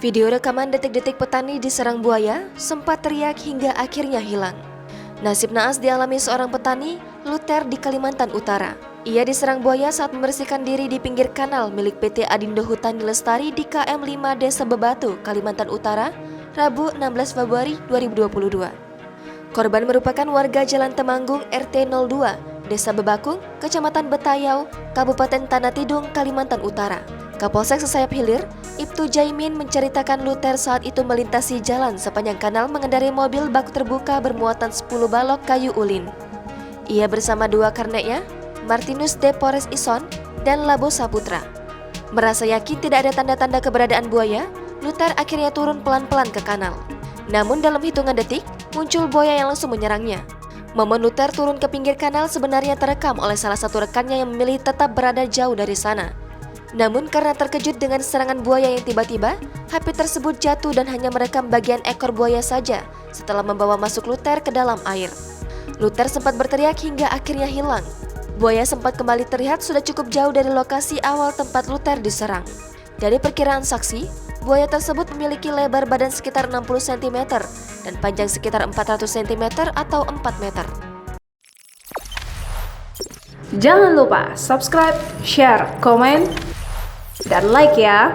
Video rekaman detik-detik petani diserang buaya sempat teriak hingga akhirnya hilang. Nasib naas dialami seorang petani, Luther di Kalimantan Utara. Ia diserang buaya saat membersihkan diri di pinggir kanal milik PT Adindo Hutani Lestari di KM 5 Desa Bebatu, Kalimantan Utara, Rabu 16 Februari 2022. Korban merupakan warga Jalan Temanggung RT 02, Desa Bebakung, Kecamatan Betayau, Kabupaten Tanah Tidung, Kalimantan Utara. Kapolsek Sesayap Hilir, Ibtu Jaimin menceritakan Luther saat itu melintasi jalan sepanjang kanal mengendarai mobil bak terbuka bermuatan 10 balok kayu ulin. Ia bersama dua karneknya, Martinus de Pores Ison dan Labo Saputra. Merasa yakin tidak ada tanda-tanda keberadaan buaya, Luther akhirnya turun pelan-pelan ke kanal. Namun dalam hitungan detik, muncul buaya yang langsung menyerangnya. Momen Luther turun ke pinggir kanal sebenarnya terekam oleh salah satu rekannya yang memilih tetap berada jauh dari sana. Namun karena terkejut dengan serangan buaya yang tiba-tiba, HP tersebut jatuh dan hanya merekam bagian ekor buaya saja setelah membawa masuk Luther ke dalam air. Luther sempat berteriak hingga akhirnya hilang. Buaya sempat kembali terlihat sudah cukup jauh dari lokasi awal tempat Luther diserang. Dari perkiraan saksi, buaya tersebut memiliki lebar badan sekitar 60 cm dan panjang sekitar 400 cm atau 4 meter. Jangan lupa subscribe, share, komen, dan like ya.